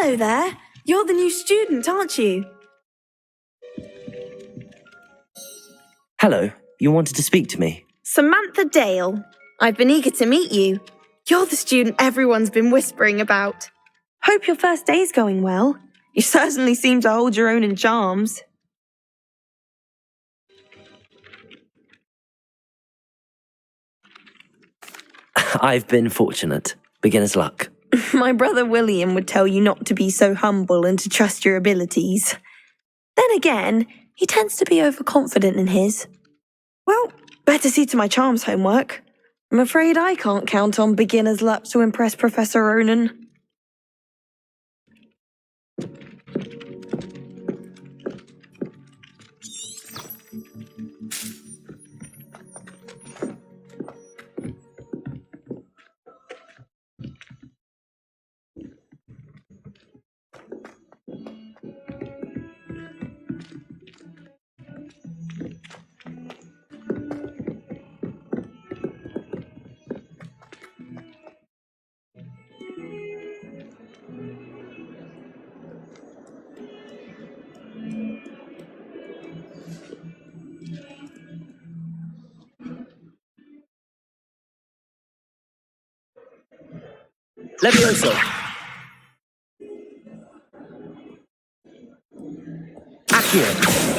Hello there. You're the new student, aren't you? Hello, you wanted to speak to me? Samantha Dale. I've been eager to meet you. You're the student everyone's been whispering about. Hope your first day's going well. You certainly seem to hold your own in charms. I've been fortunate. Beginner's luck. My brother William would tell you not to be so humble and to trust your abilities. Then again, he tends to be overconfident in his. Well, better see to my charms homework. I'm afraid I can't count on beginner's luck to impress Professor Ronan. Levioso! Accio!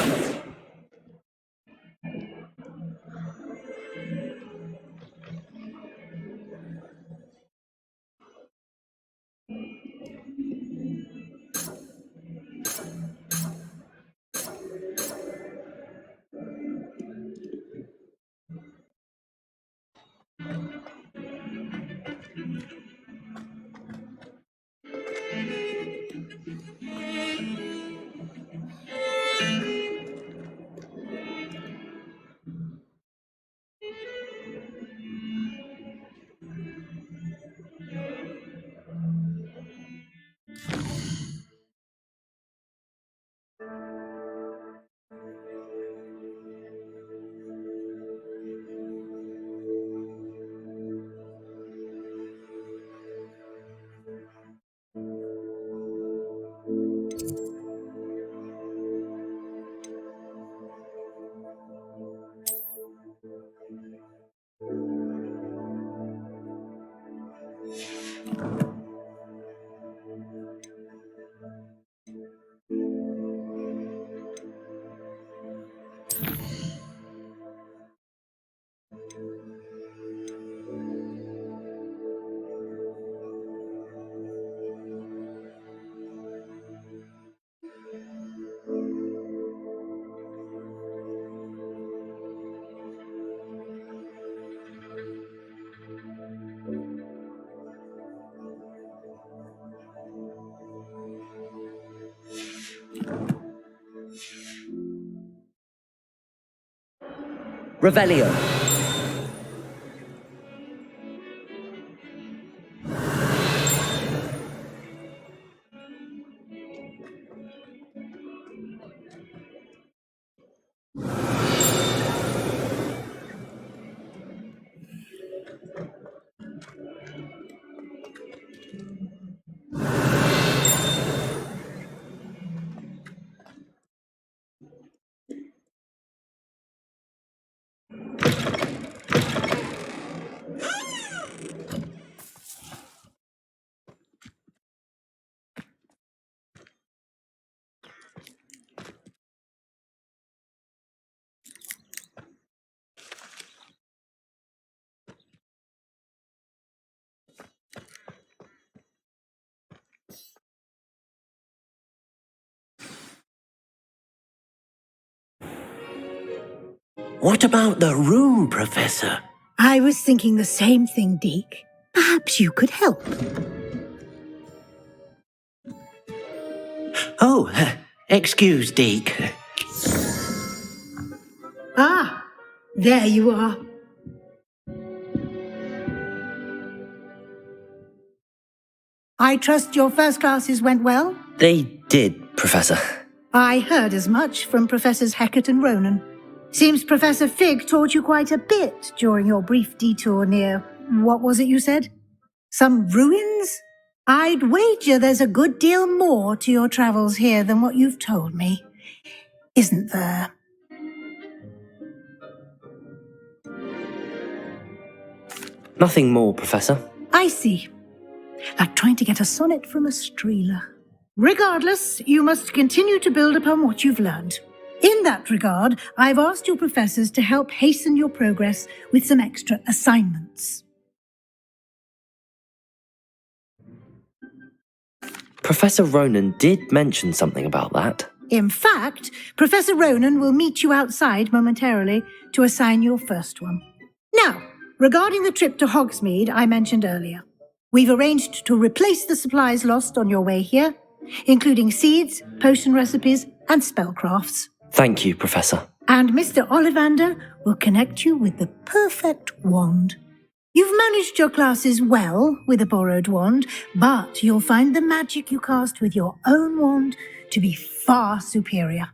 Revelio. What about the room, Professor? I was thinking the same thing, Deke. Perhaps you could help. Oh, excuse, Deke. Ah, there you are. I trust your first classes went well? They did, Professor. I heard as much from Professors Hecat and Ronan. Seems Professor Fig taught you quite a bit during your brief detour near... what was it you said? Some ruins? I'd wager there's a good deal more to your travels here than what you've told me, isn't there? Nothing more, Professor. I see. Like trying to get a sonnet from a streeler. Regardless, you must continue to build upon what you've learned. In that regard, I've asked your professors to help hasten your progress with some extra assignments. Professor Ronan did mention something about that. In fact, Professor Ronan will meet you outside momentarily to assign your first one. Now, regarding the trip to Hogsmeade I mentioned earlier, we've arranged to replace the supplies lost on your way here, including seeds, potion recipes, and spellcrafts. Thank you, Professor. And Mr. Ollivander will connect you with the perfect wand. You've managed your classes well with a borrowed wand, but you'll find the magic you cast with your own wand to be far superior.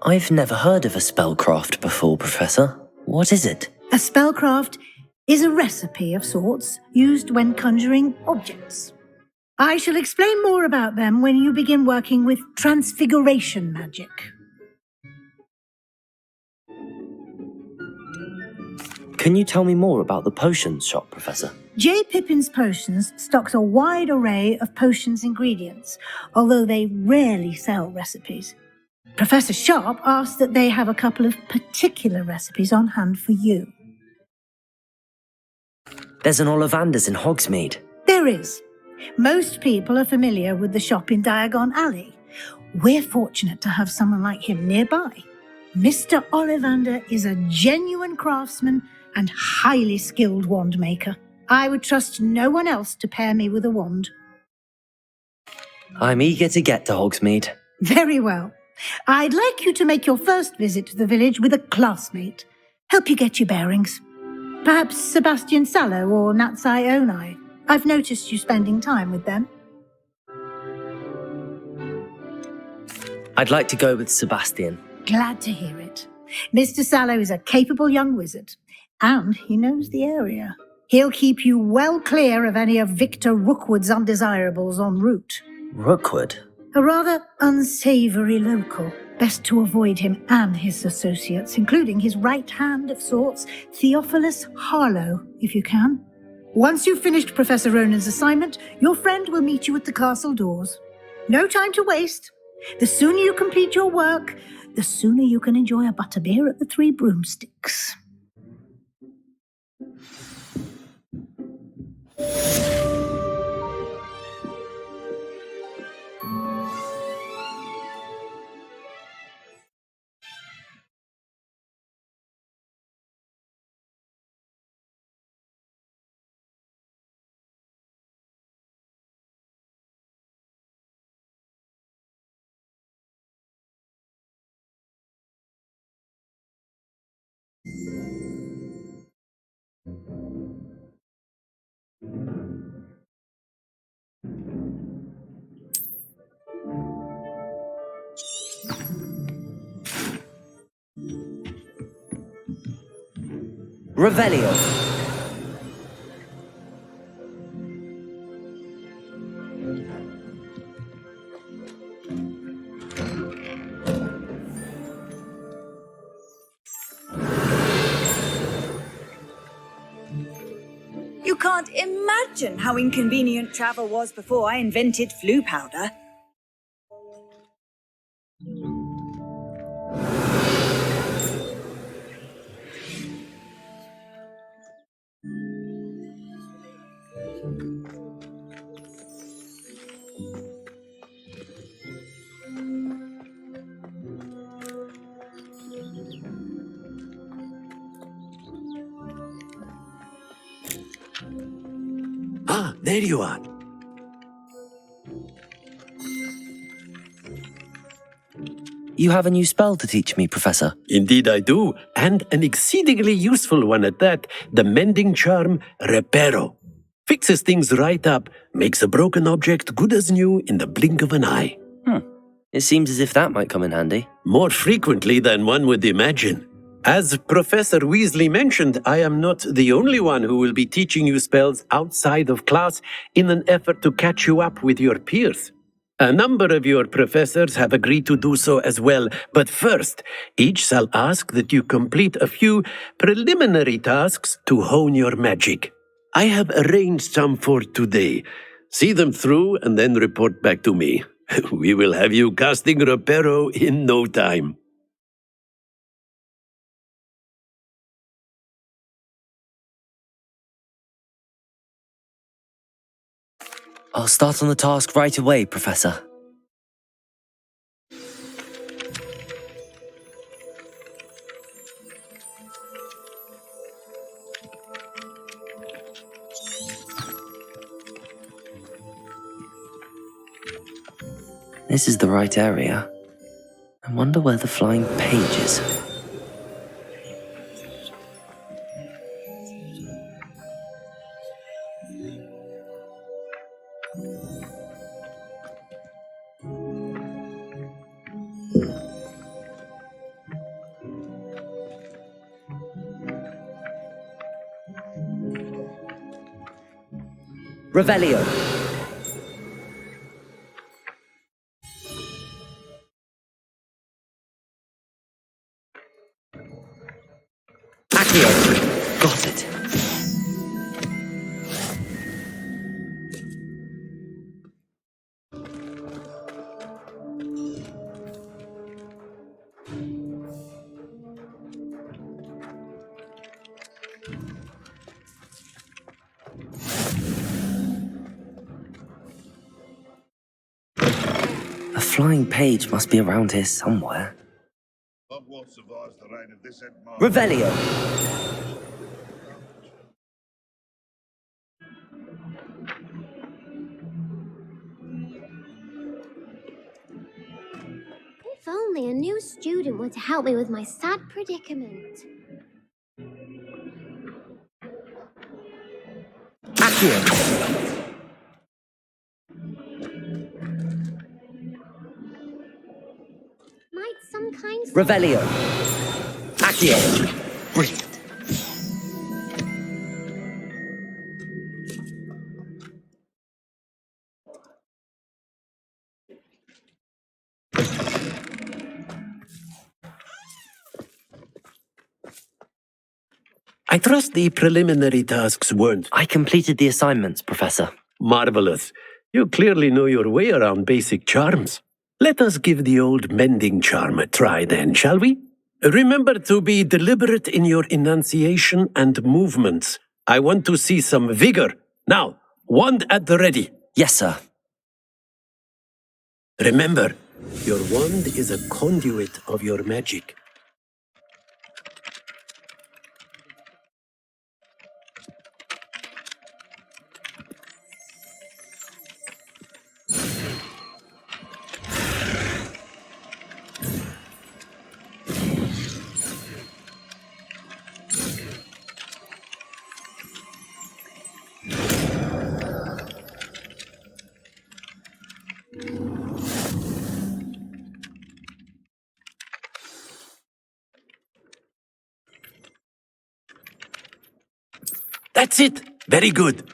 I've never heard of a spellcraft before, Professor. What is it? A spellcraft is a recipe of sorts used when conjuring objects. I shall explain more about them when you begin working with transfiguration magic. Can you tell me more about the potions shop, Professor? J. Pippin's Potions stocks a wide array of potions ingredients, although they rarely sell recipes. Professor Sharp asks that they have a couple of particular recipes on hand for you. There's an Ollivander's in Hogsmeade. There is. Most people are familiar with the shop in Diagon Alley. We're fortunate to have someone like him nearby. Mr. Ollivander is a genuine craftsman and highly skilled wand maker. I would trust no one else to pair me with a wand. I'm eager to get to Hogsmeade. Very well. I'd like you to make your first visit to the village with a classmate. Help you get your bearings. Perhaps Sebastian Sallow or Natsai Onai. I've noticed you spending time with them. I'd like to go with Sebastian. Glad to hear it. Mr. Sallow is a capable young wizard, and he knows the area. He'll keep you well clear of any of Victor Rookwood's undesirables en route. Rookwood? A rather unsavoury local. Best to avoid him and his associates, including his right hand of sorts, Theophilus Harlow, if you can. Once you've finished Professor Ronan's assignment, your friend will meet you at the castle doors. No time to waste. The sooner you complete your work, the sooner you can enjoy a butterbeer at the Three Broomsticks. Revelio. You can't imagine how inconvenient travel was before I invented flu powder. Ah, there you are. You have a new spell to teach me, Professor. Indeed I do, and an exceedingly useful one at that, the mending charm Reparo. Fixes things right up, makes a broken object good as new in the blink of an eye. It seems as if that might come in handy. More frequently than one would imagine. As Professor Weasley mentioned, I am not the only one who will be teaching you spells outside of class in an effort to catch you up with your peers. A number of your professors have agreed to do so as well, but first, each shall ask that you complete a few preliminary tasks to hone your magic. I have arranged some for today. See them through and then report back to me. We will have you casting Reparo in no time. I'll start on the task right away, Professor. This is the right area. I wonder where the flying page is. Revelio. Accio. Got it. A flying page must be around here somewhere. Hogwarts survives the reign of this Edmund. Revelio. If only a new student were to help me with my sad predicament. Accio. Might some kind Revelio. Accio. Brilliant. I trust the preliminary tasks weren't I completed the assignments, Professor. marvelous. You clearly know your way around basic charms. Let us give the old mending charm a try then, shall we? Remember to be deliberate in your enunciation and movements. I want to see some vigor. Now, wand at the ready. Yes, sir. Remember, your wand is a conduit of your magic. That's it. Very good.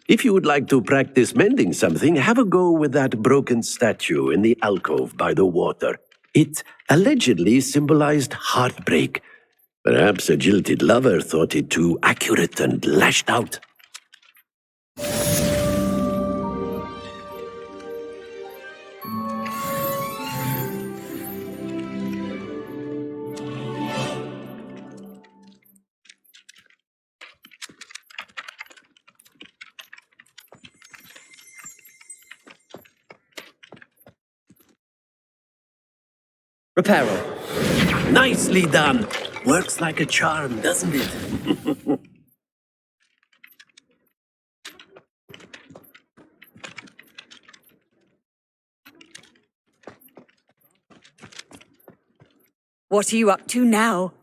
If you would like to practice mending something, have a go with that broken statue in the alcove by the water. It allegedly symbolized heartbreak. Perhaps a jilted lover thought it too accurate and lashed out. Reparo. Nicely done. Works like a charm, doesn't it? What are you up to now?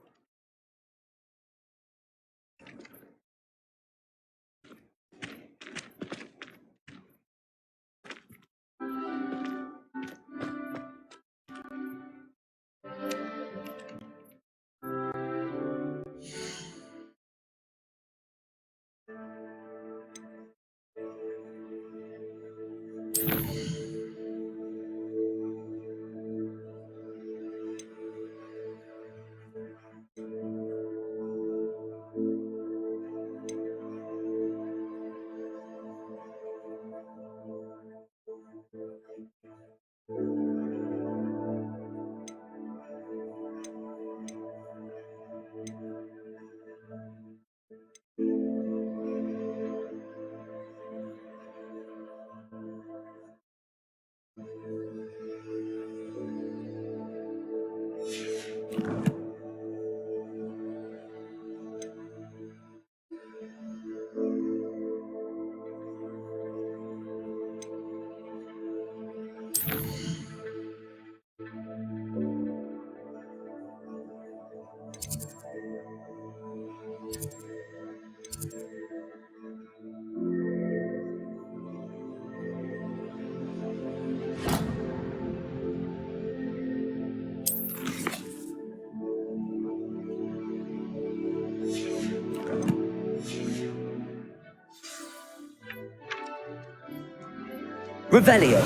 Revelio.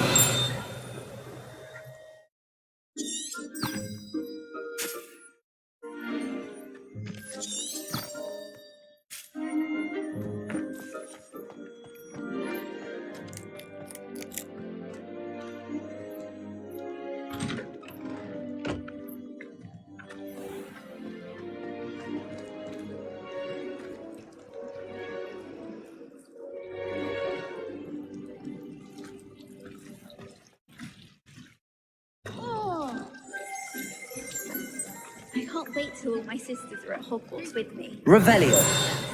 I can't wait till all my sisters are at Hogwarts with me. Revelio.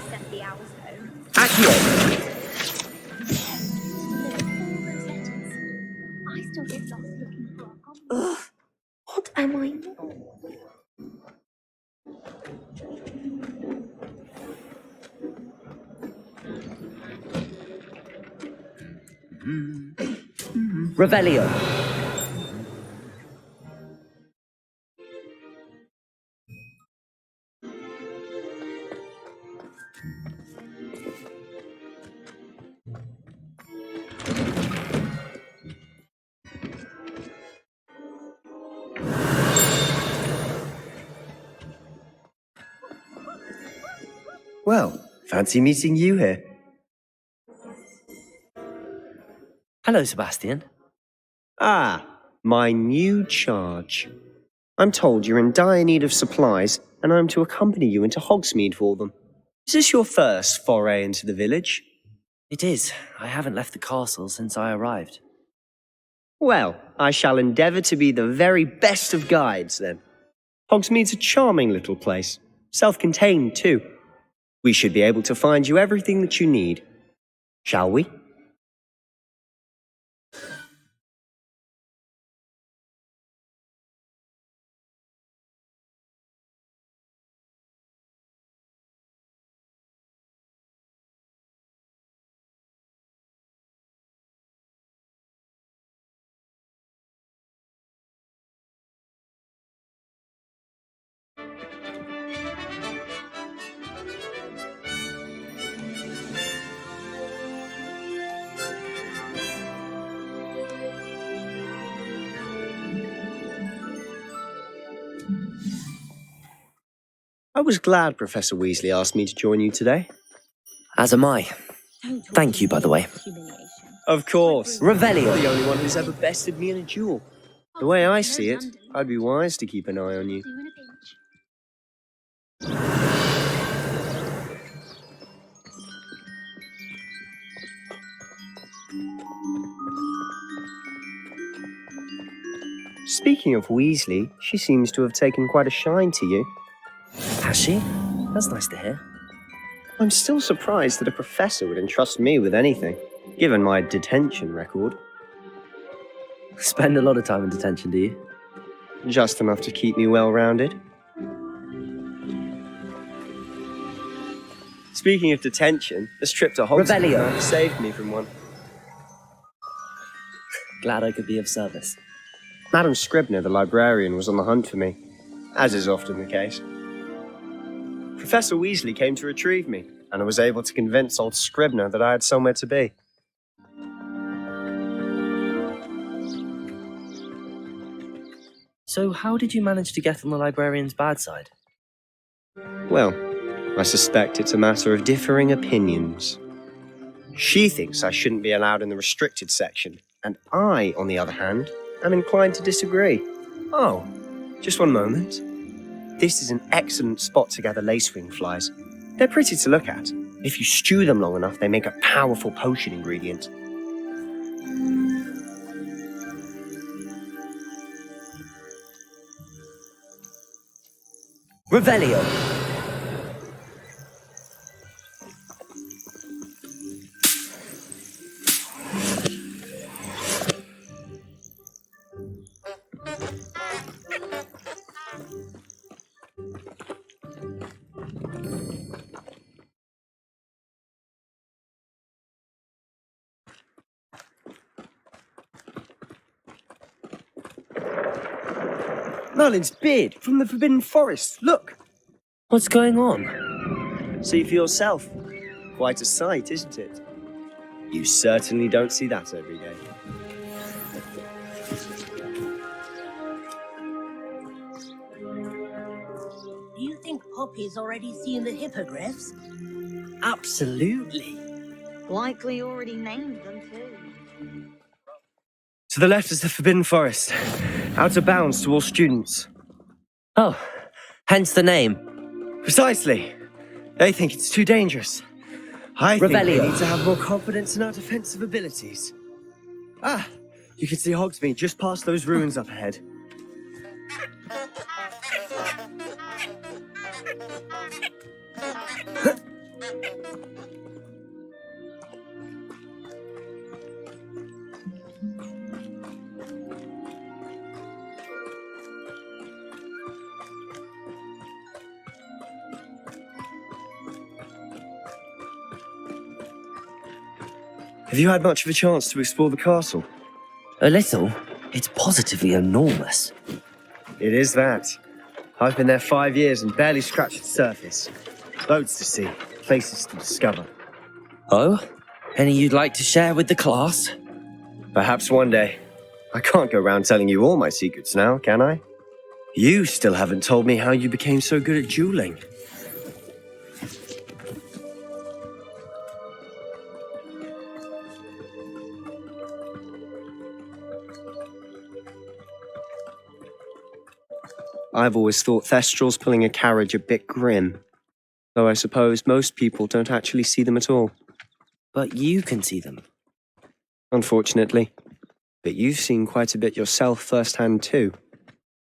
Send the owls home. Accio. I still get lost looking for a goblin. Ugh, what am I? Revelio. Well, fancy meeting you here. Hello, Sebastian. Ah, my new charge. I'm told you're in dire need of supplies, and I'm to accompany you into Hogsmeade for them. Is this your first foray into the village? It is. I haven't left the castle since I arrived. Well, I shall endeavour to be the very best of guides, then. Hogsmeade's a charming little place, self-contained too. We should be able to find you everything that you need. Shall we? I was glad Professor Weasley asked me to join you today. As am I. Thank you, by the way. Of course. Revelio. You're the only one who's ever bested me in a duel. The way I see it, I'd be wise to keep an eye on you. Speaking of Weasley, she seems to have taken quite a shine to you. Has she? That's nice to hear. I'm still surprised that a professor would entrust me with anything, given my detention record. Spend a lot of time in detention, do you? Just enough to keep me well-rounded. Speaking of detention, this trip to Hogsmeade Revelio. saved me from one. Glad I could be of service. Madam Scribner, the librarian, was on the hunt for me, as is often the case. Professor Weasley came to retrieve me, and I was able to convince old Scribner that I had somewhere to be. So how did you manage to get on the librarian's bad side? Well, I suspect it's a matter of differing opinions. She thinks I shouldn't be allowed in the restricted section, and I, on the other hand, am inclined to disagree. Oh, just one moment. This is an excellent spot to gather lacewing flies. They're pretty to look at. If you stew them long enough, they make a powerful potion ingredient. Revelio! Merlin's beard from the Forbidden Forest. Look! What's going on? See for yourself. Quite a sight, isn't it? You certainly don't see that every day. Do you think Poppy's already seen the hippogriffs? Absolutely. Likely already named them too. To the left is the Forbidden Forest. Out of bounds to all students. Oh, hence the name. Precisely. They think it's too dangerous. I think Revelio. we need to have more confidence in our defensive abilities. Ah, you can see Hogsmeade just past those ruins up ahead. Have you had much of a chance to explore the castle? A little. It's positively enormous. It is that. I've been there 5 years and barely scratched the surface. Loads to see, places to discover. Oh? Any you'd like to share with the class? Perhaps one day. I can't go around telling you all my secrets now, can I? You still haven't told me how you became so good at dueling. I've always thought Thestrals pulling a carriage a bit grim, though I suppose most people don't actually see them at all. But you can see them. Unfortunately. But you've seen quite a bit yourself firsthand too.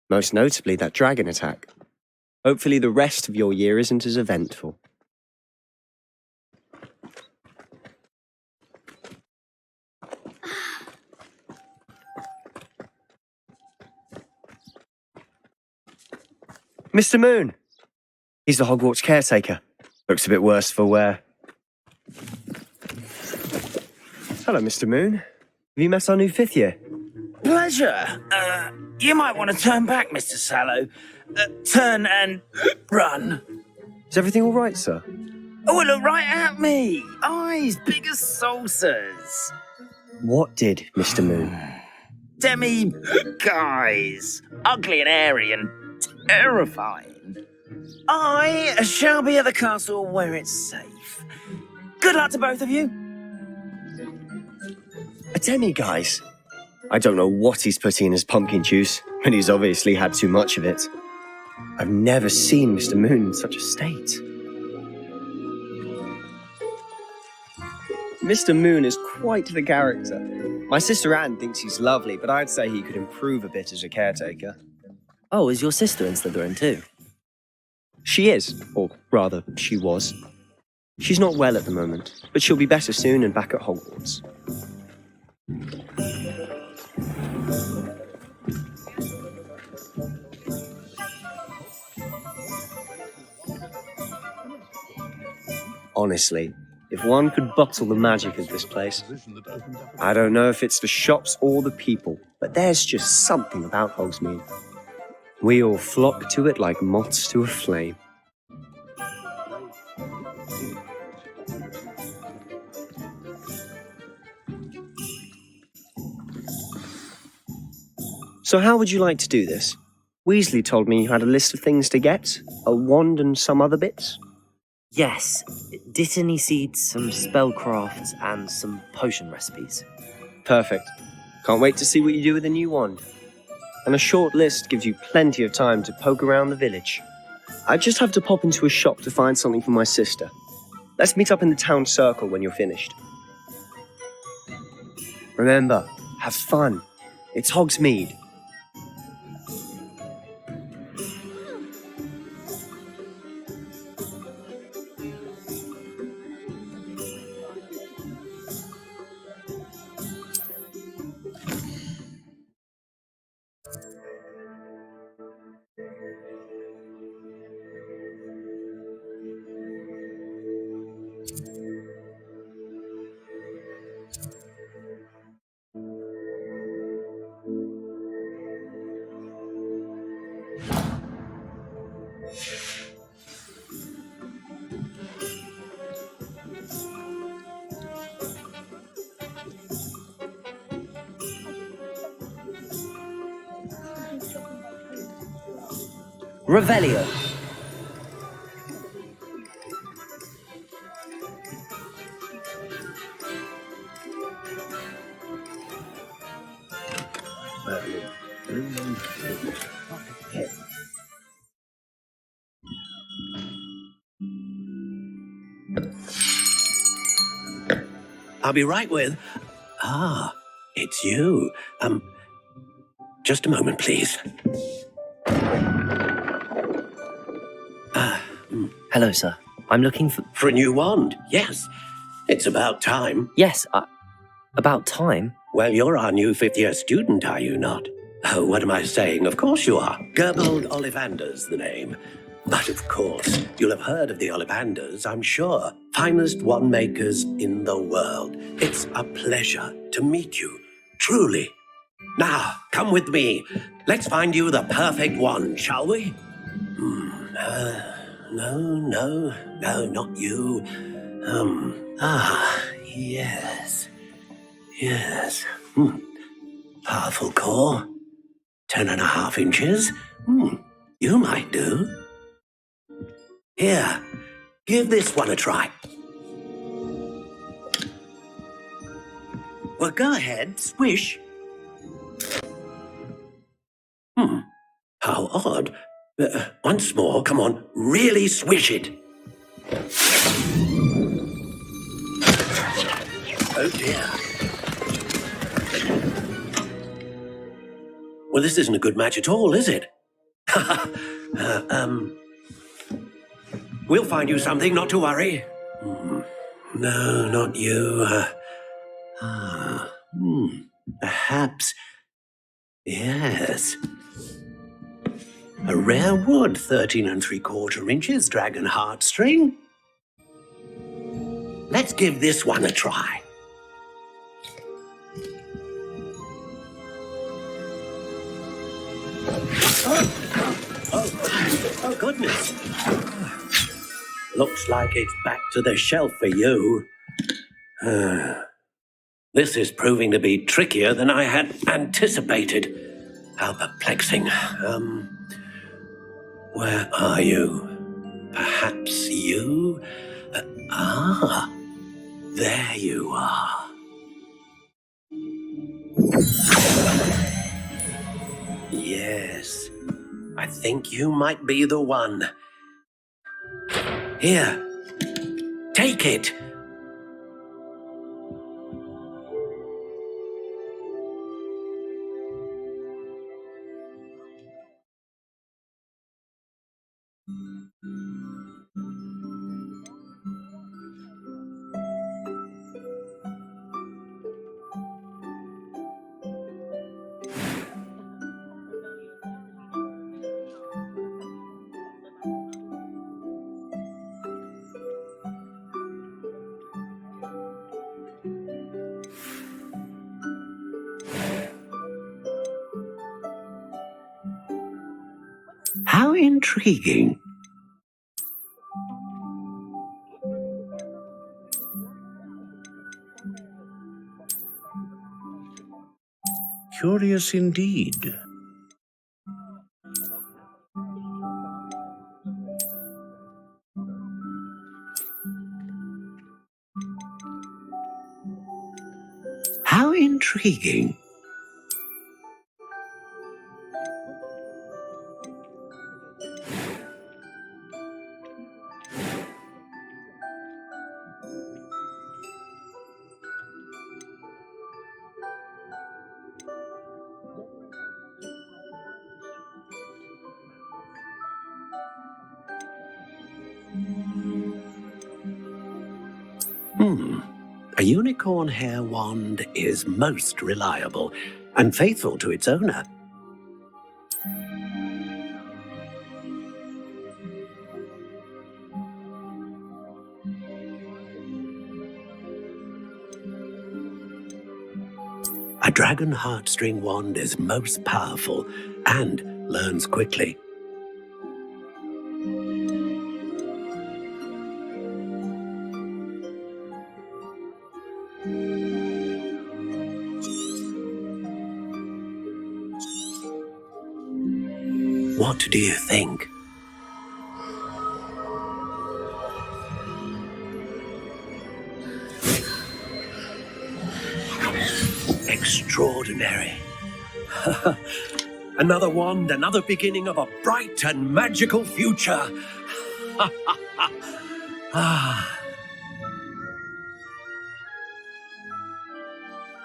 Most notably that dragon attack. Hopefully the rest of your year isn't as eventful. Mr. Moon! He's the Hogwarts caretaker. Looks a bit worse for wear. Hello, Mr. Moon. Have you met our new 5th year? Pleasure. You might want to turn back, Mr. Sallow. Turn and run. Is everything all right, sir? Oh, look right at me. Eyes big as saucers. What did Mr. Moon? Demi guys. Ugly and airy and terrifying. I shall be at the castle where it's safe. Good luck to both of you. A demi-guise? I don't know what he's putting in his pumpkin juice, but he's obviously had too much of it. I've never seen Mr. Moon in such a state. Mr. Moon is quite the character. My sister Anne thinks he's lovely, but I'd say he could improve a bit as a caretaker. Oh, is your sister in Slytherin too? She is, or rather, she was. She's not well at the moment, but she'll be better soon and back at Hogwarts. Honestly, if one could bottle the magic of this place, I don't know if it's the shops or the people, but there's just something about Hogsmeade. We all flock to it like moths to a flame. So how would you like to do this? Weasley told me you had a list of things to get, a wand and some other bits. Yes, Dittany seeds, some spellcrafts, and some potion recipes. Perfect. Can't wait to see what you do with the new wand. And a short list gives you plenty of time to poke around the village. I just have to pop into a shop to find something for my sister. Let's meet up in the town circle when you're finished. Remember, have fun. It's Hogsmeade. Revelio. I'll be right with... Ah, it's you. Just a moment, please. Hello, sir. I'm looking for... For a new wand, yes. It's about time. Yes, about time? Well, you're our new fifth-year student, are you not? Oh, what am I saying? Of course you are. Gerbold Ollivander's the name. But of course, you'll have heard of the Ollivanders, I'm sure. Finest wand makers in the world. It's a pleasure to meet you, truly. Now, come with me. Let's find you the perfect wand, shall we? No, not you. Yes. Powerful core. 10.5 inches. You might do. Here, give this one a try. Well, go ahead, swish. How odd. Once more, come on, really swish it. Oh dear. Well, this isn't a good match at all, is it? We'll find you something, not to worry. No, not you. Perhaps. Yes. A rare wood, 13 3/4 inches, dragon heartstring. Let's give this one a try. Oh, goodness. Looks like it's back to the shelf for you. This is proving to be trickier than I had anticipated. How perplexing. Where are you? Perhaps you? There you are. Yes, I think you might be the one. Here, take it. How intriguing. Curious indeed. How intriguing. A unicorn hair wand is most reliable and faithful to its owner. A dragon heartstring wand is most powerful and learns quickly. What do you think? Extraordinary. Another wand, another beginning of a bright and magical future.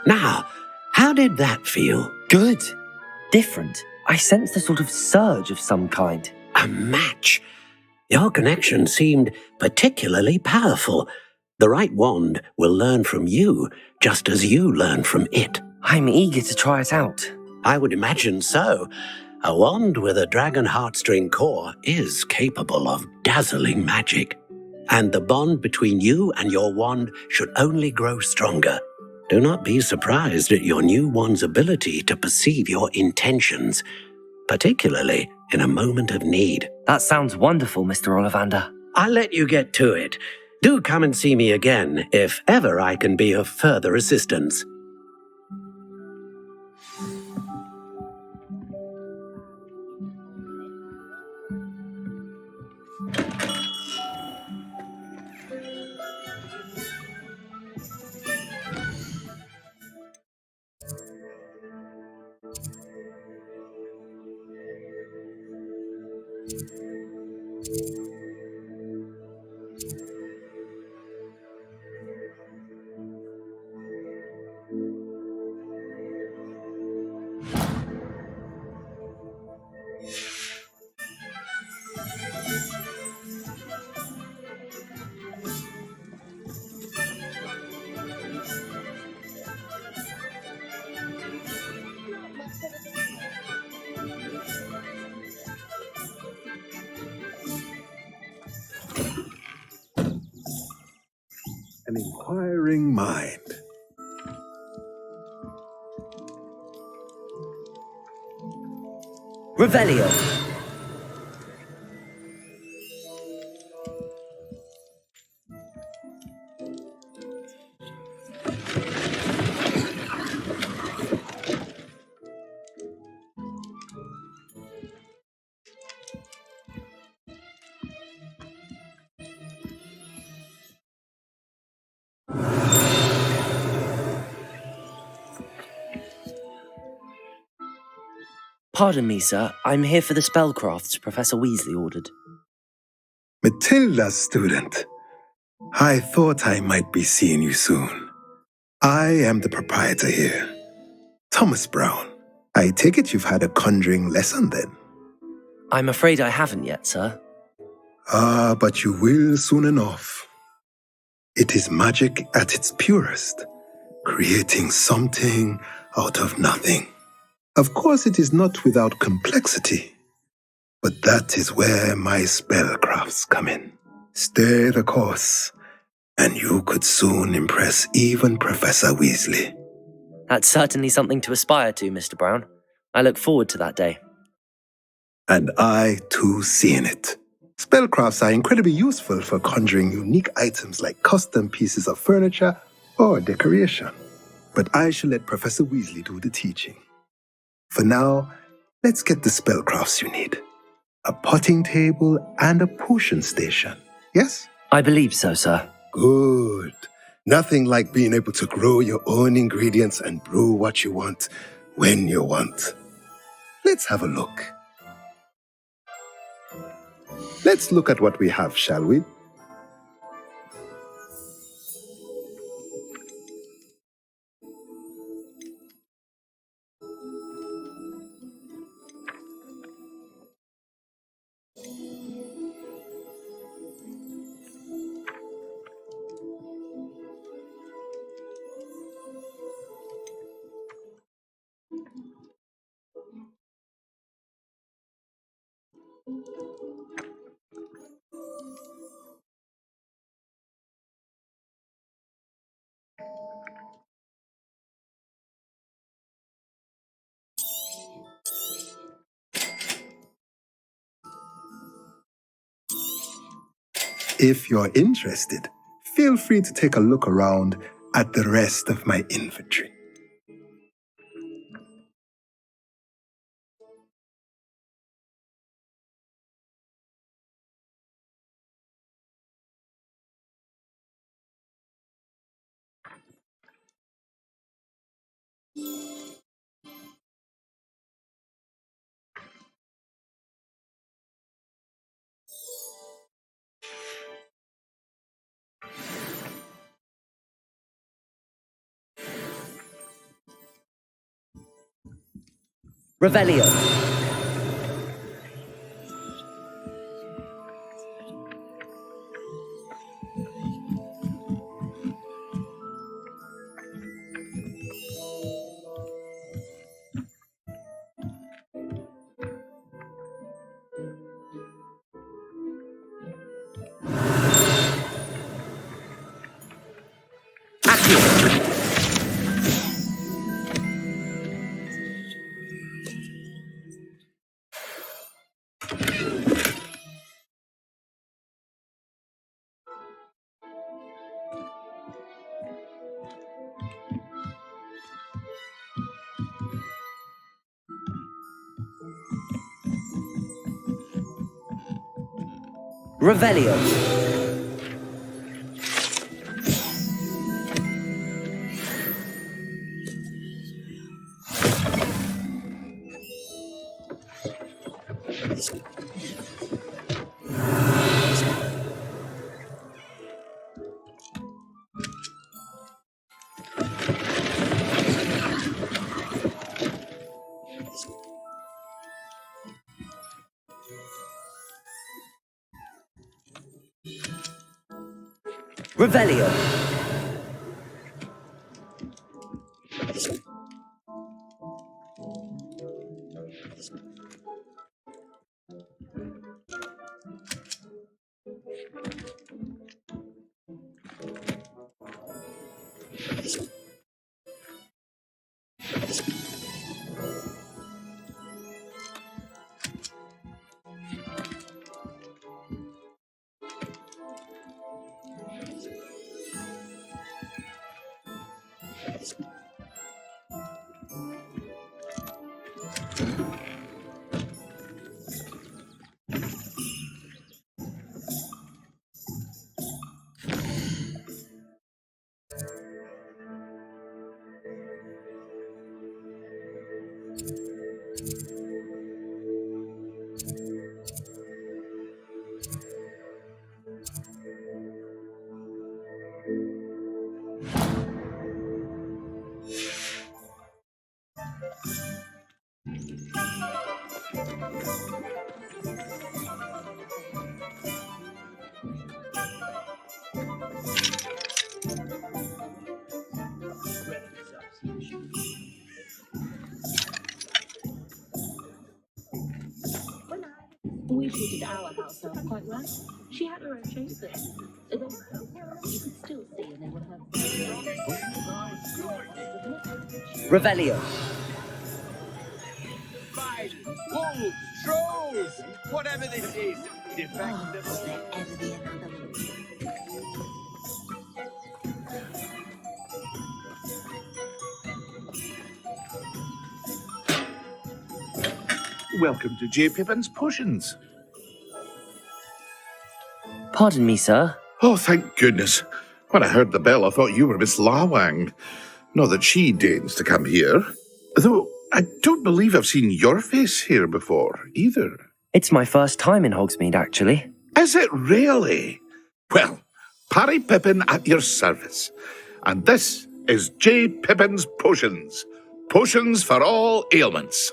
Now, how did that feel? Good. Different. I sensed a sort of surge of some kind. A match. Your connection seemed particularly powerful. The right wand will learn from you, just as you learn from it. I'm eager to try it out. I would imagine so. A wand with a dragon heartstring core is capable of dazzling magic. And the bond between you and your wand should only grow stronger. Do not be surprised at your new wand's ability to perceive your intentions, particularly in a moment of need. That sounds wonderful, Mr. Ollivander. I'll let you get to it. Do come and see me again if ever I can be of further assistance. An inquiring mind. Revelio. Pardon me, sir. I'm here for the spellcrafts Professor Weasley ordered. Matilda's student. I thought I might be seeing you soon. I am the proprietor here, Thomas Brown. I take it you've had a conjuring lesson then? I'm afraid I haven't yet, sir. But you will soon enough. It is magic at its purest, creating something out of nothing. Of course, it is not without complexity, but that is where my spellcrafts come in. Stay the course, and you could soon impress even Professor Weasley. That's certainly something to aspire to, Mr. Brown. I look forward to that day. And I, too, seeing it. Spellcrafts are incredibly useful for conjuring unique items like custom pieces of furniture or decoration. But I shall let Professor Weasley do the teaching. For now, let's get the spellcrafts you need. A potting table and a potion station, yes? I believe so, sir. Good. Nothing like being able to grow your own ingredients and brew what you want when you want. Let's have a look. Let's look at what we have, shall we? If you're interested, feel free to take a look around at the rest of my inventory. Revelio. Revelio. Revelio. We treated our household quite well. She had her own chauffeur. Although you could still see and they would have. Revelio. Wolves, trolls, whatever this is, defect them all. There ever be another wolf? Welcome to J. Pippin's Potions. Pardon me, sir. Oh, thank goodness. When I heard the bell, I thought you were Miss Lawang. Not that she deigns to come here. Though I don't believe I've seen your face here before, either. It's my first time in Hogsmeade, actually. Is it really? Well, Parry Pippin at your service. And this is J. Pippin's Potions. Potions for all ailments.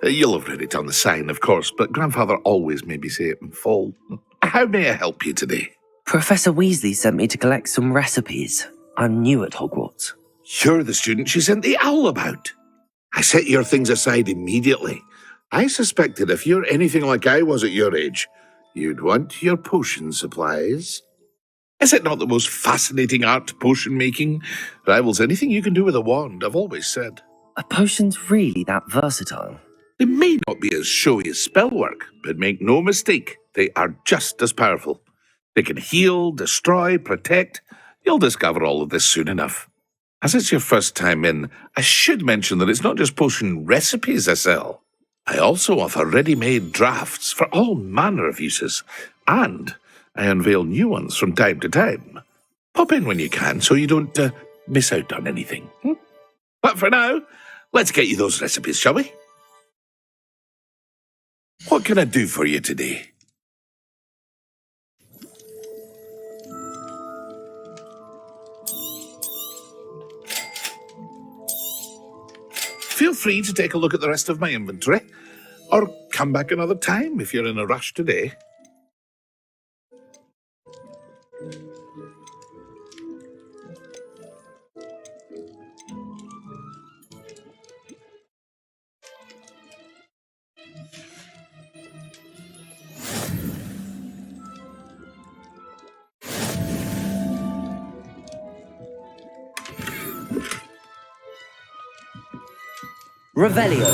You'll have read it on the sign, of course, but Grandfather always made me say it in full. How may I help you today? Professor Weasley sent me to collect some recipes. I'm new at Hogwarts. You're the student she sent the owl about. I set your things aside immediately. I suspected if you're anything like I was at your age, you'd want your potion supplies. Is it not the most fascinating art, potion making? Rivals anything you can do with a wand, I've always said. Are potions really that versatile? They may not be as showy as spellwork, but make no mistake, they are just as powerful. They can heal, destroy, protect. You'll discover all of this soon enough. As it's your first time in, I should mention that it's not just potion recipes I sell. I also offer ready-made drafts for all manner of uses, and I unveil new ones from time to time. Pop in when you can so you don't miss out on anything. But for now, let's get you those recipes, shall we? What can I do for you today? Feel free to take a look at the rest of my inventory, or come back another time if you're in a rush today. Revelio.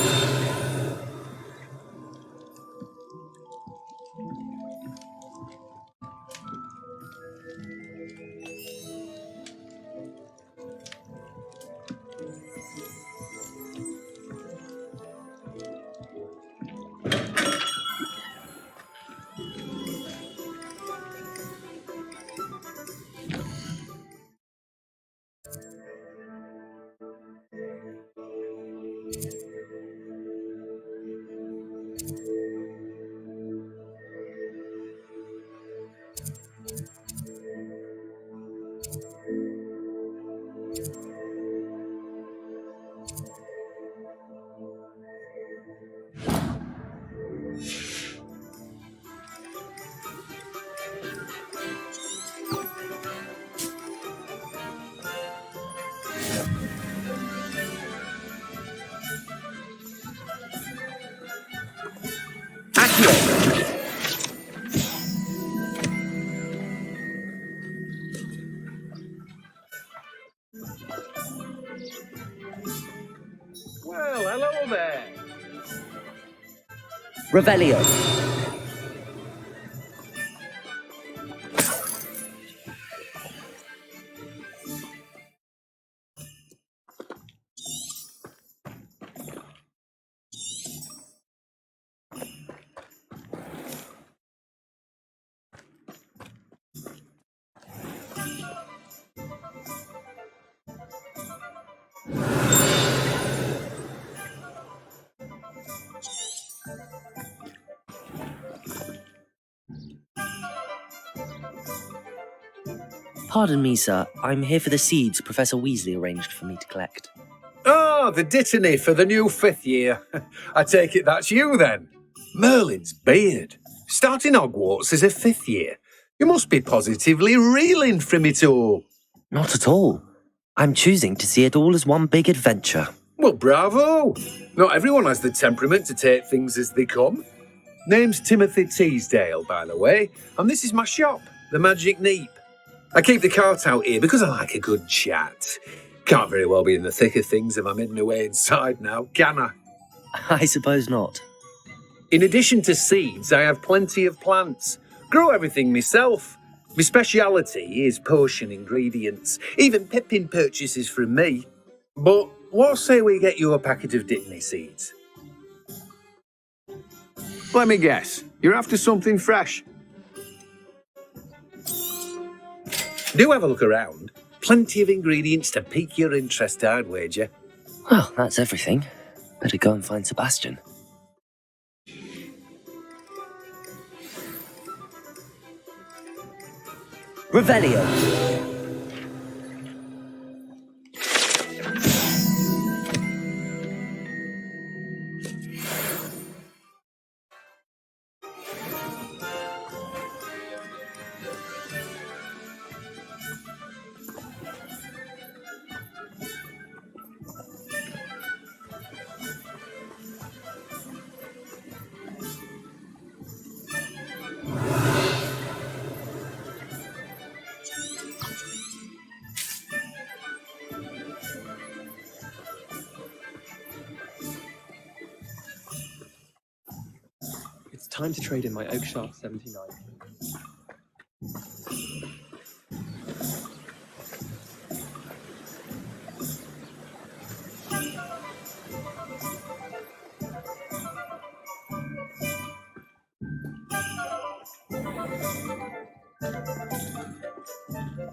Well, hello there. Revelio. Pardon me, sir. I'm here for the seeds Professor Weasley arranged for me to collect. Oh, the dittany for the new 5th year. I take it that's you then. Merlin's beard. Starting Hogwarts as a 5th year. You must be positively reeling from it all. Not at all. I'm choosing to see it all as one big adventure. Well, bravo. Not everyone has the temperament to take things as they come. Name's Timothy Teasdale, by the way, and this is my shop, the Magic Neep. I keep the cart out here because I like a good chat. Can't very well be in the thick of things if I'm hidden away inside now, can I? I suppose not. In addition to seeds, I have plenty of plants. Grow everything myself. My speciality is potion ingredients. Even Pippin purchases from me. But what say we get you a packet of Dittany seeds? Let me guess. You're after something fresh. Do have a look around. Plenty of ingredients to pique your interest, I'd wager. Well, that's everything. Better go and find Sebastian. Revelio. It's time to trade in my Oak Shark 79.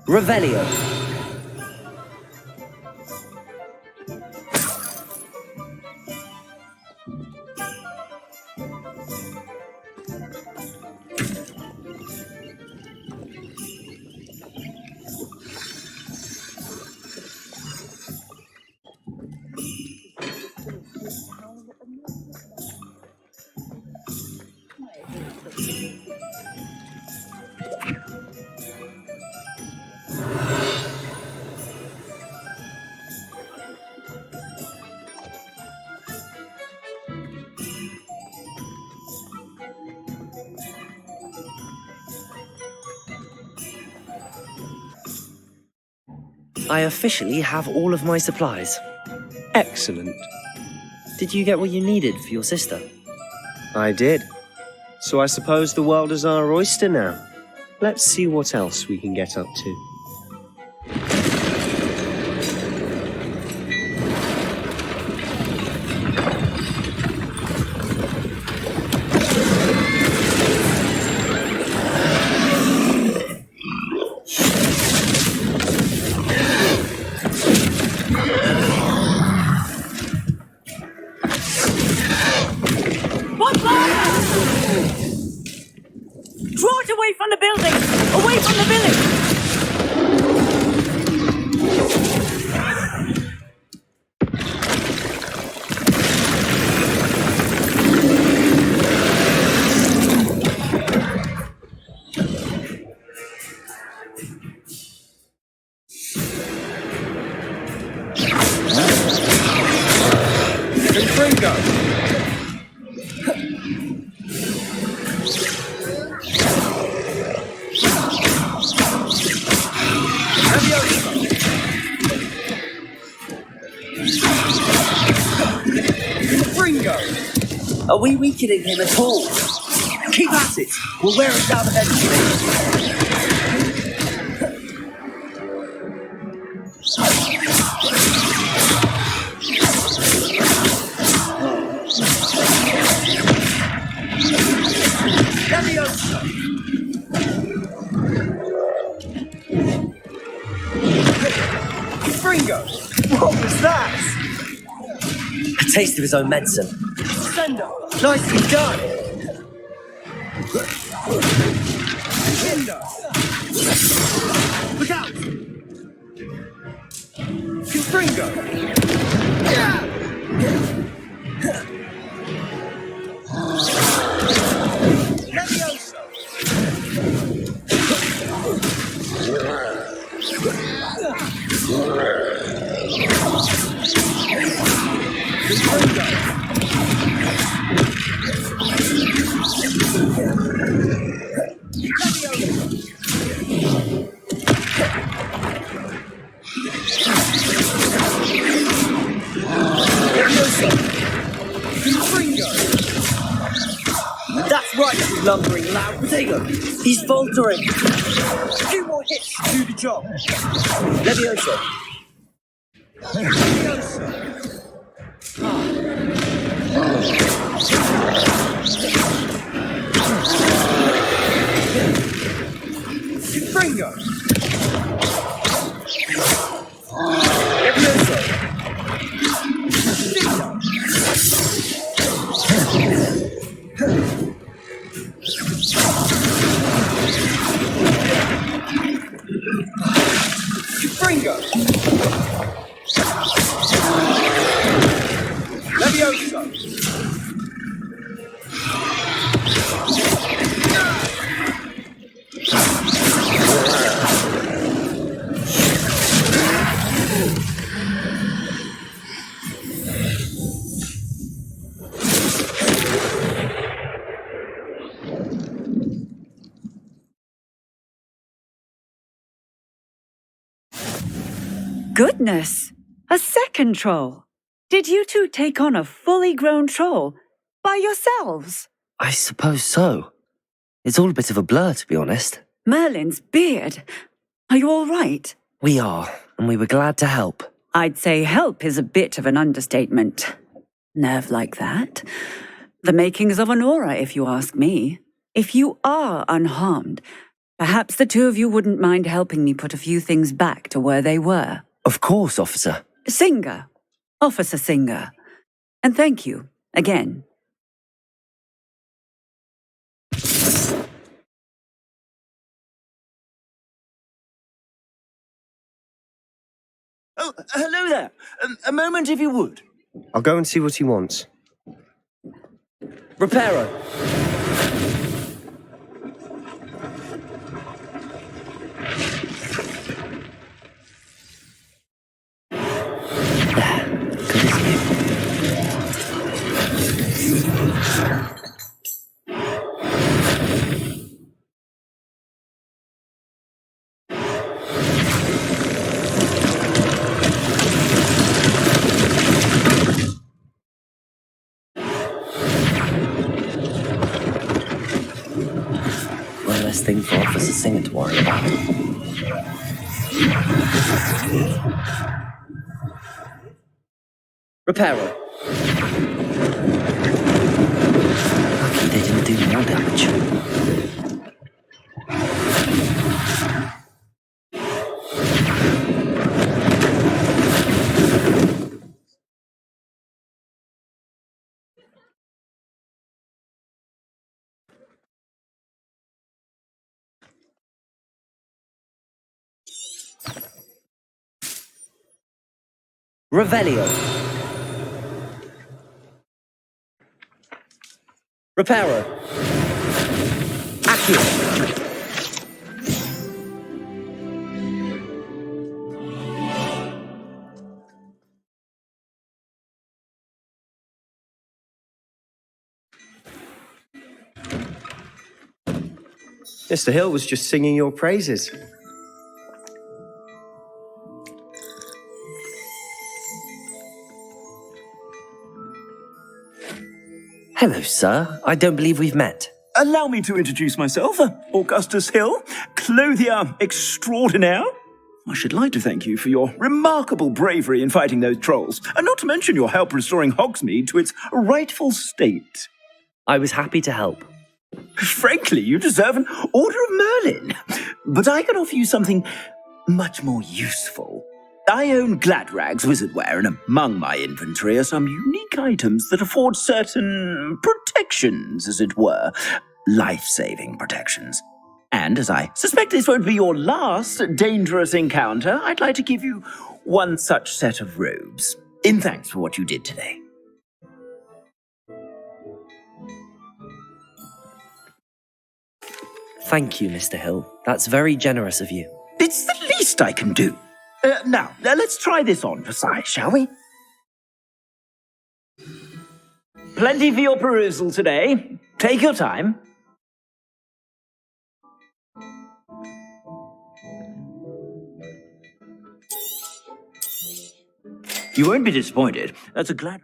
Revelio. I officially have all of my supplies. Excellent. Did you get what you needed for your sister? I did. So I suppose the world is our oyster now. Let's see what else we can get up to. Draw it away from the building! Away from the village! Are we weakening him at all? Keep at it! We'll wear him down eventually. Fringo! What was that? A taste of his own medicine. Sender! Nicely done! Hinder! Look out! Confringo! That's right, you lumbering loud potato. He's faltering. 2 more hits to do the job. Levioso. Fringo. goodness! A second troll! Did you two take on a fully grown troll by yourselves? I suppose so. It's all a bit of a blur, to be honest. Merlin's beard. Are you all right? We are, and we were glad to help. I'd say help is a bit of an understatement. Nerve like that. The makings of an aura, if you ask me. If you are unharmed, perhaps the two of you wouldn't mind helping me put a few things back to where they were. Of course, officer. Singer. Officer Singer. And thank you, again. Oh, hello there. A moment, if you would. I'll go and see what he wants. Reparo. One less thing for Officer Singer to worry about. Reparo. Lucky they didn't do more damage. Revelio. Reparo. Accio. Mr. Hill was just singing your praises. Hello, sir. I don't believe we've met. Allow me to introduce myself, Augustus Hill, clothier extraordinaire. I should like to thank you for your remarkable bravery in fighting those trolls, and not to mention your help restoring Hogsmeade to its rightful state. I was happy to help. Frankly, you deserve an Order of Merlin. But I can offer you something much more useful. I own Gladrag's wizardware, and among my inventory are some unique items that afford certain protections, as it were. Life-saving protections. And as I suspect this won't be your last dangerous encounter, I'd like to give you one such set of robes, in thanks for what you did today. Thank you, Mr. Hill. That's very generous of you. It's the least I can do. Now, let's try this on for size, shall we? Plenty for your perusal today. Take your time. You won't be disappointed. That's a glad...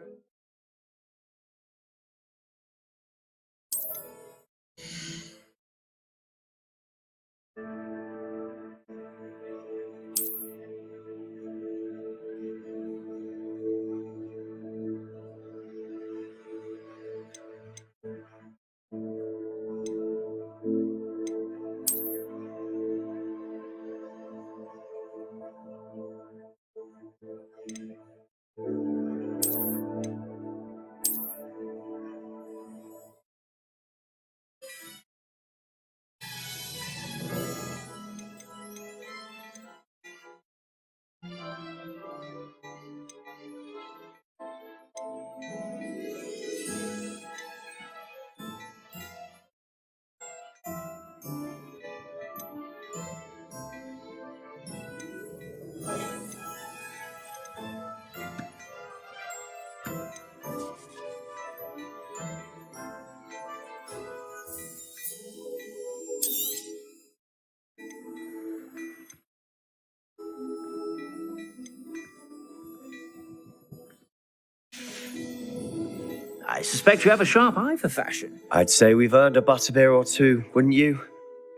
I suspect you have a sharp eye for fashion. I'd say we've earned a butterbeer or two, wouldn't you?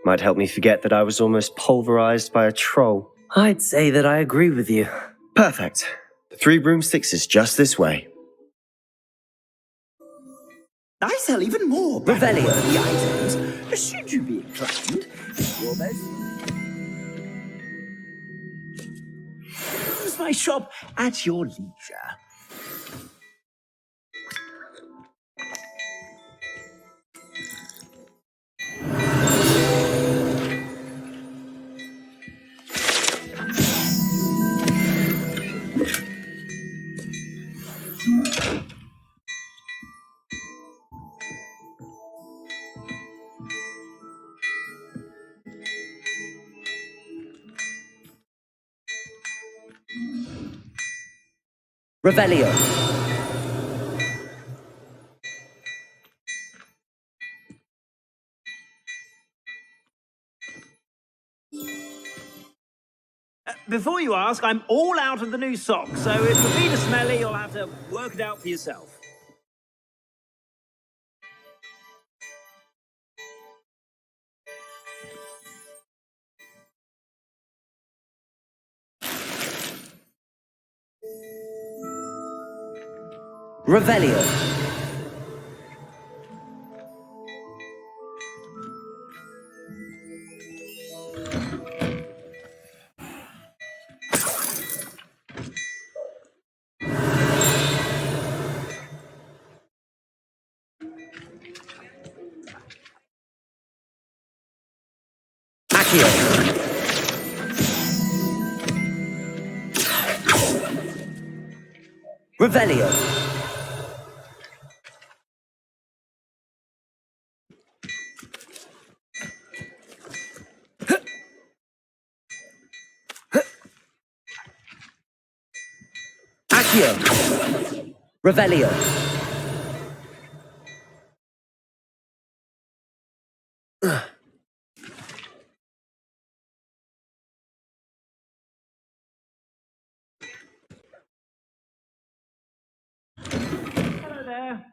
Might help me forget that I was almost pulverized by a troll. I'd say that I agree with you. Perfect. The 3 broomsticks is just this way. I sell even more Revelio items. Should you be inclined, your best. Use my shop at your leisure. Revelio. Before you ask, I'm all out of the new socks, so if the feet are smelly, you'll have to work it out for yourself. Revelio. Accio. Revelio. Accio. Revelio. Hello there.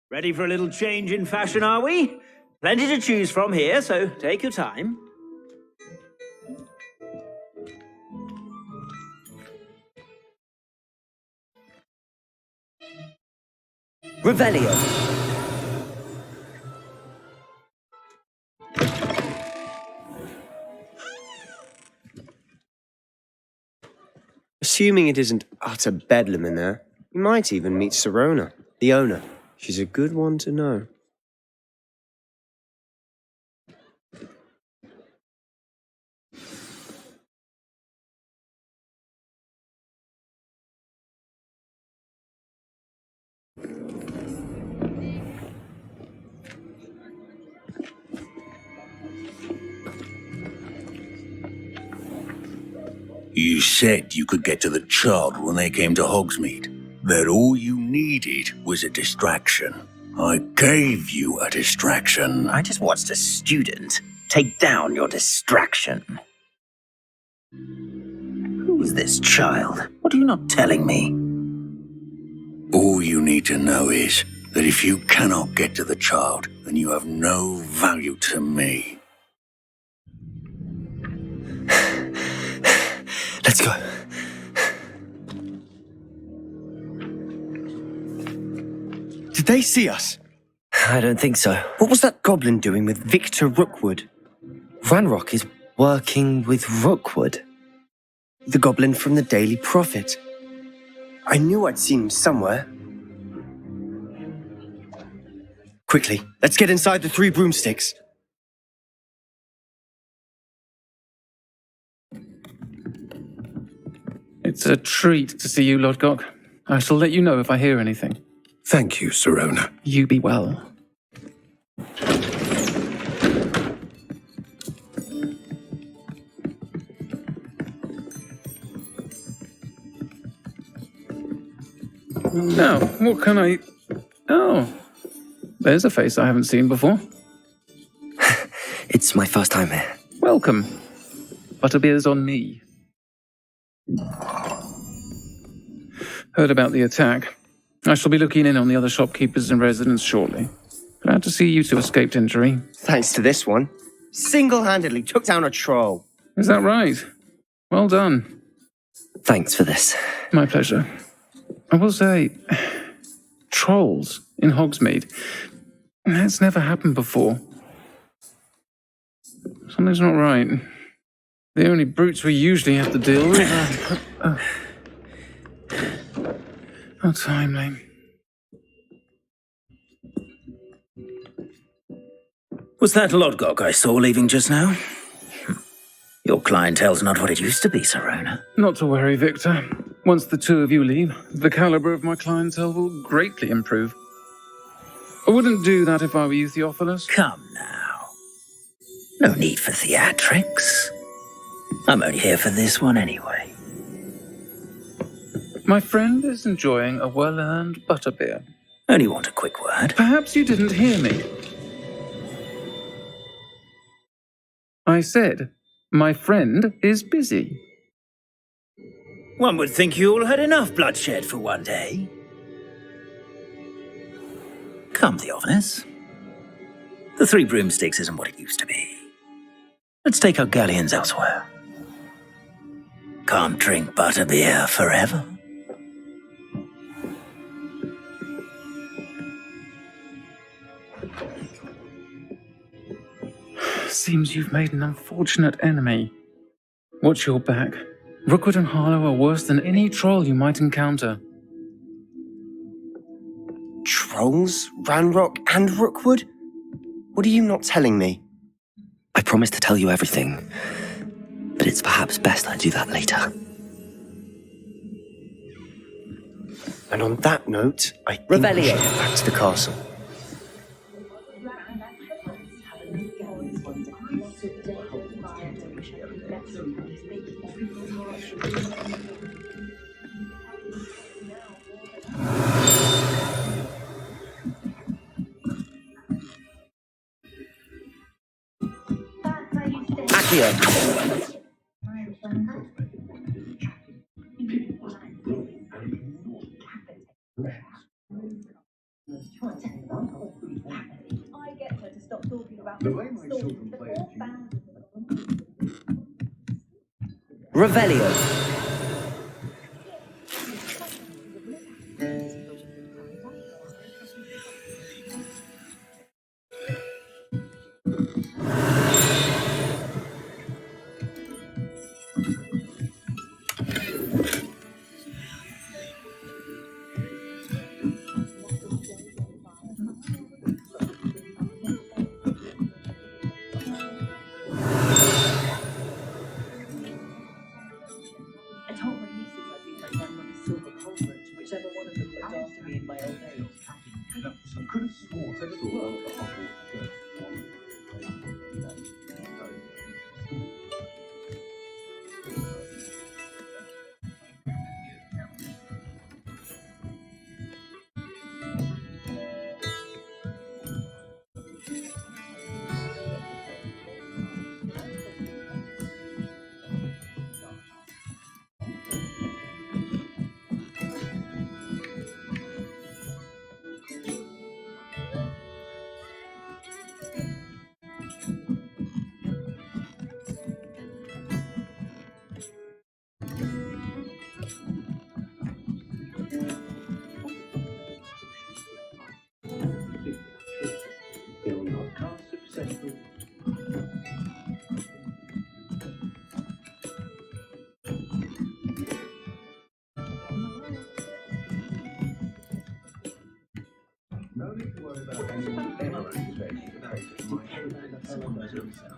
Ready for a little change in fashion, are we? Plenty to choose from here, so take your time. Revelio. Assuming it isn't utter bedlam in there, you might even meet Sirona, the owner. She's a good one to know. You said you could get to the child when they came to Hogsmeade. That all you needed was a distraction. I gave you a distraction. I just watched a student take down your distraction. Who is this child? What are you not telling me? All you need to know is that if you cannot get to the child, then you have no value to me. Let's go. Did they see us? I don't think so. What was that goblin doing with Victor Rookwood? Ranrock is working with Rookwood. The goblin from the Daily Prophet. I knew I'd seen him somewhere. Quickly, let's get inside the 3 broomsticks. It's a treat to see you, Lodgok. I shall let you know if I hear anything. Thank you, Sirona. You be well. Now, what can I... Oh, there's a face I haven't seen before. It's my first time here. Welcome. Butterbeer's on me. Heard about the attack. I shall be looking in on the other shopkeepers and residents shortly. Glad to see you two escaped injury. Thanks to this one. Single-handedly took down a troll. Is that right? Well done. Thanks for this. My pleasure. I will say, trolls in Hogsmeade. That's never happened before. Something's not right. The only brutes we usually have to deal with are... How timely. Was that Lodgok I saw leaving just now? Your clientele's not what it used to be, Sirona. Not to worry, Victor. Once the two of you leave, the caliber of my clientele will greatly improve. I wouldn't do that if I were you, Theophilus. Come now. No need for theatrics. I'm only here for this one anyway. My friend is enjoying a well-earned butterbeer. Only want a quick word. Perhaps you didn't hear me. I said, my friend is busy. One would think you all had enough bloodshed for one day. Come, Theophilus. The Three Broomsticks isn't what it used to be. Let's take our galleons elsewhere. Can't drink butterbeer forever. Seems you've made an unfortunate enemy. Watch your back. Rookwood and Harlow are worse than any troll you might encounter. Trolls? Ranrock and Rookwood? What are you not telling me? I promised to tell you everything, but it's perhaps best I do that later. And on that note, I think we should head back to the castle. I get her to stop talking about the way my children play Revelio.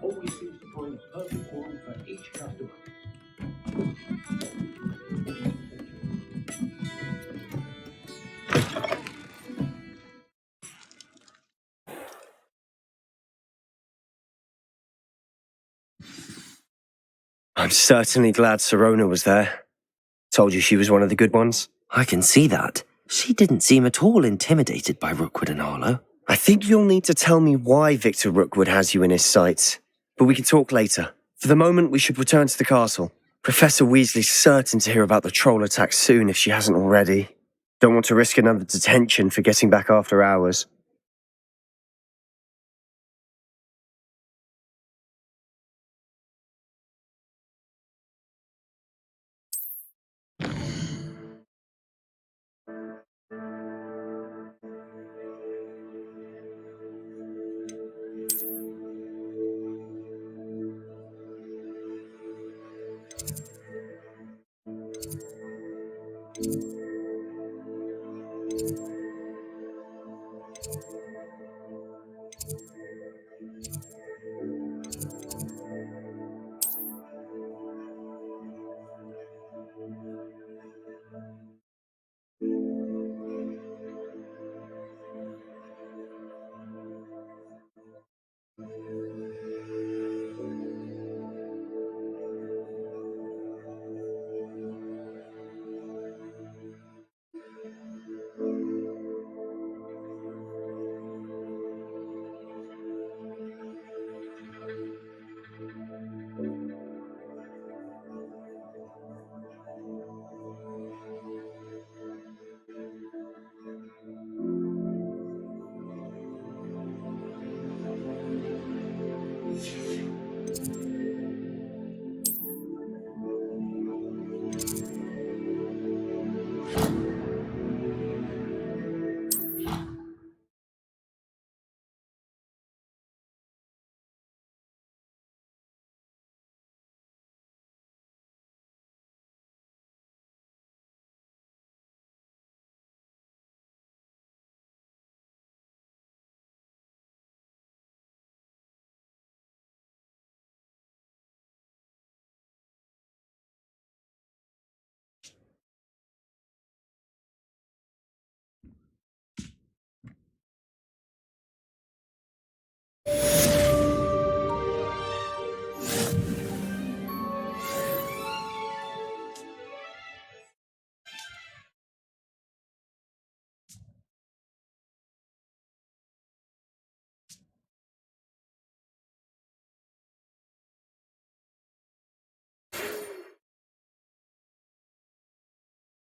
Always seems to find the perfect one for each customer. I'm certainly glad Sirona was there. Told you she was one of the good ones. I can see that. She didn't seem at all intimidated by Rookwood and Harlow. I think you'll need to tell me why Victor Rookwood has you in his sights. But we can talk later. For the moment, we should return to the castle. Professor Weasley's certain to hear about the troll attack soon if she hasn't already. Don't want to risk another detention for getting back after hours.